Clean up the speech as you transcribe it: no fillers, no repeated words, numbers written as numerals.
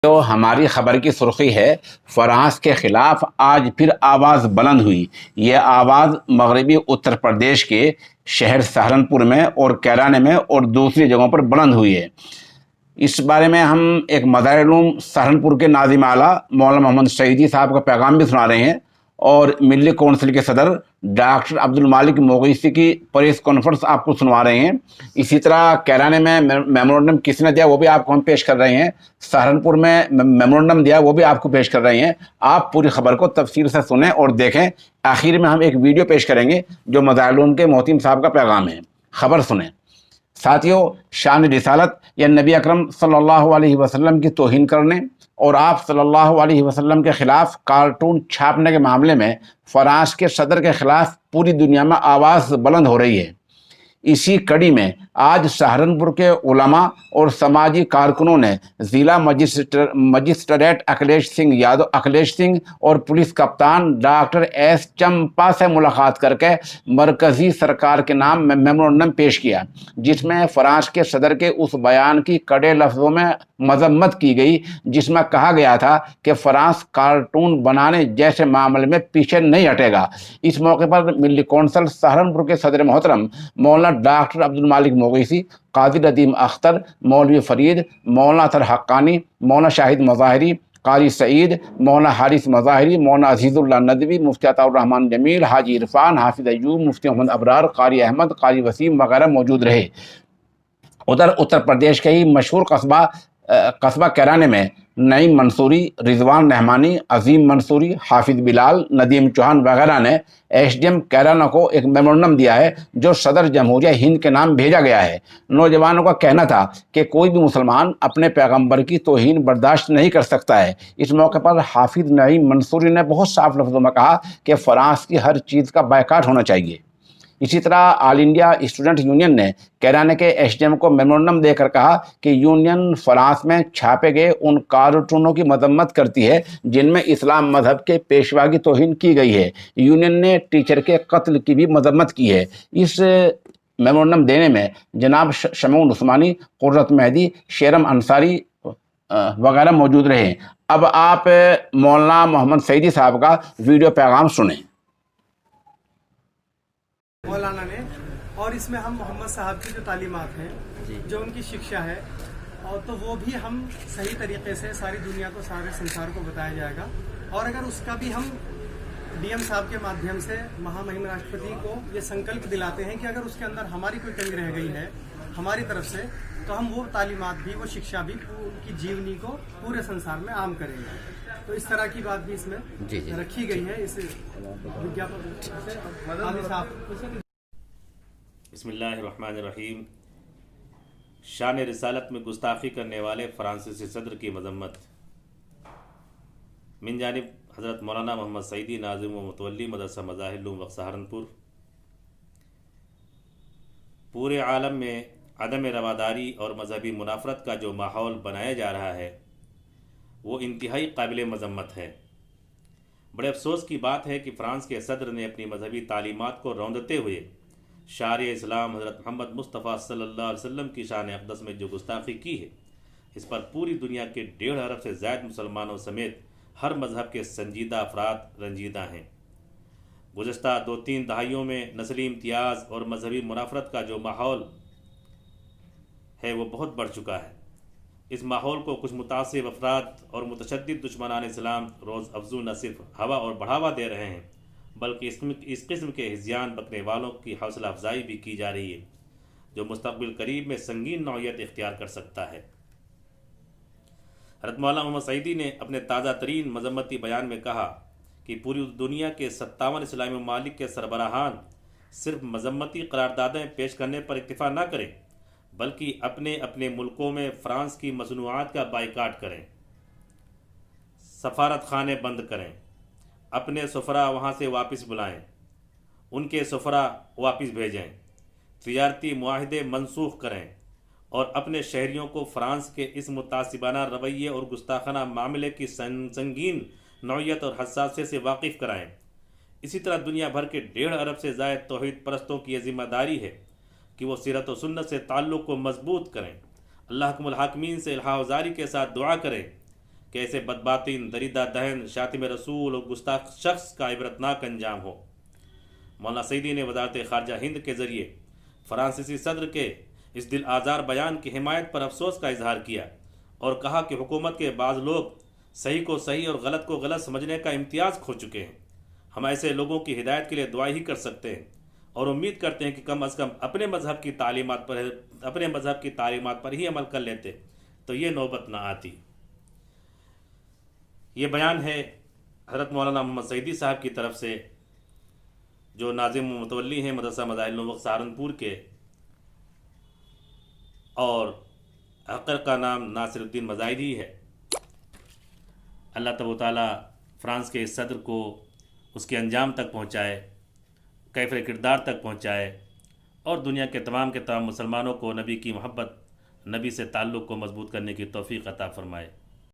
تو ہماری خبر کی سرخی ہے، فرانس کے خلاف آج پھر آواز بلند ہوئی۔ یہ آواز مغربی اتر پردیش کے شہر سہارنپور میں اور کیرانے میں اور دوسری جگہوں پر بلند ہوئی ہے۔ اس بارے میں ہم ایک مظاہر علوم سہارنپور کے ناظم اعلیٰ مولانا محمد سعیدی صاحب کا پیغام بھی سنا رہے ہیں، اور ملی کونسل کے صدر ڈاکٹر عبد المالک مغیثی کی پریس کانفرنس آپ کو سنوا رہے ہیں۔ اسی طرح کیرانے میں میمورنڈم کس نے دیا وہ بھی آپ کو ہم پیش کر رہے ہیں، سہارنپور میں میمورنڈم دیا وہ بھی آپ کو پیش کر رہے ہیں۔ آپ پوری خبر کو تفصیل سے سنیں اور دیکھیں۔ آخر میں ہم ایک ویڈیو پیش کریں گے جو مظاہر علوم کے محتیم صاحب کا پیغام ہے، خبر سنیں۔ ساتھیوں، شان رسالت یا نبی اکرم صلی اللہ علیہ وسلم کی توہین کرنے اور آپ صلی اللہ علیہ وسلم کے خلاف کارٹون چھاپنے کے معاملے میں فرانس کے صدر کے خلاف پوری دنیا میں آواز بلند ہو رہی ہے۔ اسی کڑی میں آج سہارنپور کے علماء اور سماجی کارکنوں نے ضلع مجسٹریٹ اکھلیش سنگھ اور پولیس کپتان ڈاکٹر ایس چمپا سے ملاقات کر کے مرکزی سرکار کے نام میمورنڈم پیش کیا، جس میں فرانس کے صدر کے اس بیان کی کڑے لفظوں میں مذمت کی گئی جس میں کہا گیا تھا کہ فرانس کارٹون بنانے جیسے معاملے میں پیچھے نہیں ہٹے گا۔ اس موقع پر ملی کونسل سہارنپور کے صدر محترم مولانا ڈاکٹر عبد المالک مغیثی، قاضی ندیم اختر، مولوی فرید، مولانا اطہر حقانی، مولانا شاہد مظاہری، قاری سعید، مولانا حارث مظاہری، مولانا عزیز اللہ ندوی، مفتی عطاء الرحمن جمیل، حاجی عرفان، حافظ ایوب، مفتی محمد ابرار، قاری احمد، قاری وسیم وغیرہ موجود رہے۔ ادھر اتر پردیش کے ہی مشہور قصبہ کیرانے میں نعیم منصوری، رضوان رحمانی، عظیم منصوری، حافظ بلال، ندیم چوہان وغیرہ نے ایس ڈی ایم کیرانا کو ایک میمورنڈم دیا ہے جو صدر جمہوریہ ہند کے نام بھیجا گیا ہے۔ نوجوانوں کا کہنا تھا کہ کوئی بھی مسلمان اپنے پیغمبر کی توہین برداشت نہیں کر سکتا ہے۔ اس موقع پر حافظ نعیم منصوری نے بہت صاف لفظوں میں کہا کہ فرانس کی ہر چیز کا بائیکاٹ ہونا چاہیے۔ اسی طرح آل انڈیا اسٹوڈنٹ یونین نے کیرانے کے ایس ڈی ایم کو میمورنڈم دے کر کہا کہ یونین فرانس میں چھاپے گئے ان کارٹونوں کی مذمت کرتی ہے جن میں اسلام مذہب کے پیشوا کی توہین کی گئی ہے۔ یونین نے ٹیچر کے قتل کی بھی مذمت کی ہے۔ اس میمورنڈم دینے میں جناب شمعون عثمانی، قرۃ مہدی، شیرم انصاری وغیرہ موجود رہے۔ اب آپ مولانا محمد سعیدی صاحب کا ویڈیو پیغام سنیں۔ مولانا نے، اور اس میں ہم محمد صاحب کی جو تعلیمات ہیں، جو ان کی شکشا ہے، اور تو وہ بھی ہم صحیح طریقے سے ساری دنیا کو، سارے سنسار کو بتایا جائے گا۔ اور اگر اس کا بھی ہم ڈی ایم صاحب کے مادھیم سے مہامہم راشٹرپتی کو یہ سنکلپ دلاتے ہیں کہ اگر اس کے اندر ہماری کوئی کمی رہ گئی ہے ہماری طرف سے، تو ہم وہ تعلیمات بھی، وہ شکشا بھی، ان کی جیونی کو پورے سنسار میں عام کریں گے۔ تو اس طرح کی بات بھی اس میں رکھی گئی ہے۔ اس بسم اللہ الرحمن الرحیم۔ شان رسالت میں گستاخی کرنے والے فرانسیسی صدر کی مذمت من جانب حضرت مولانا محمد سعیدی، ناظم و متولی مدرسہ مظاہر علوم وقت سہارنپور۔ پورے عالم میں عدم رواداری اور مذہبی منافرت کا جو ماحول بنایا جا رہا ہے وہ انتہائی قابل مذمت ہے۔ بڑے افسوس کی بات ہے کہ فرانس کے صدر نے اپنی مذہبی تعلیمات کو روندتے ہوئے شارع اسلام حضرت محمد مصطفیٰ صلی اللہ علیہ وسلم کی شان اقدس میں جو گستاخی کی ہے، اس پر پوری دنیا کے 1.5 ارب سے زائد مسلمانوں سمیت ہر مذہب کے سنجیدہ افراد رنجیدہ ہیں۔ گزشتہ 2-3 دہائیوں میں نسلی امتیاز اور مذہبی منافرت کا جو ماحول ہے وہ بہت بڑھ چکا ہے۔ اس ماحول کو کچھ متعصب افراد اور متشدد دشمنان اسلام روز افزوں نہ صرف ہوا اور بڑھاوا دے رہے ہیں بلکہ اس قسم کے ہذیان بکنے والوں کی حوصلہ افزائی بھی کی جا رہی ہے جو مستقبل قریب میں سنگین نوعیت اختیار کر سکتا ہے۔ حضرت مولانا محمد سعیدی نے اپنے تازہ ترین مذمتی بیان میں کہا کہ پوری دنیا کے 57 اسلامی ممالک کے سربراہان صرف مذمتی قراردادیں پیش کرنے پر اکتفا نہ کریں بلکہ اپنے اپنے ملکوں میں فرانس کی مصنوعات کا بائیکاٹ کریں، سفارت خانے بند کریں، اپنے سفراء وہاں سے واپس بلائیں، ان کے سفراء واپس بھیجیں، تجارتی معاہدے منسوخ کریں اور اپنے شہریوں کو فرانس کے اس متعصبانہ رویے اور گستاخانہ معاملے کی سنگین نوعیت اور حساسیت سے واقف کرائیں۔ اسی طرح دنیا بھر کے 1.5 ارب سے زائد توحید پرستوں کی یہ ذمہ داری ہے کہ وہ سیرت و سنت سے تعلق کو مضبوط کریں، اللہ حکم الحاکمین سے الحاح وزاری کے ساتھ دعا کریں کہ ایسے بدباطن، دریدہ دہن، شاتم رسول اور گستاخ شخص کا عبرتناک انجام ہو۔ مولانا سعیدی نے وزارت خارجہ ہند کے ذریعے فرانسیسی صدر کے اس دل آزار بیان کی حمایت پر افسوس کا اظہار کیا اور کہا کہ حکومت کے بعض لوگ صحیح کو صحیح اور غلط کو غلط سمجھنے کا امتیاز کھو چکے ہیں۔ ہم ایسے لوگوں کی ہدایت کے لیے دعا ہی کر سکتے ہیں اور امید کرتے ہیں کہ کم از کم اپنے مذہب کی تعلیمات پر ہی عمل کر لیتے تو یہ نوبت نہ آتی۔ یہ بیان ہے حضرت مولانا محمد سعیدی صاحب کی طرف سے، جو ناظم و متولی ہیں مدرسہ مظاہر الوقت سہارنپور کے، اور حقیقت کا نام ناصر الدین مظاہری ہے۔ اللہ تبارک و تعالیٰ فرانس کے اس صدر کو اس کے انجام تک پہنچائے، کیفر کردار تک پہنچائے، اور دنیا کے تمام مسلمانوں کو نبی کی محبت، نبی سے تعلق کو مضبوط کرنے کی توفیق عطا فرمائے۔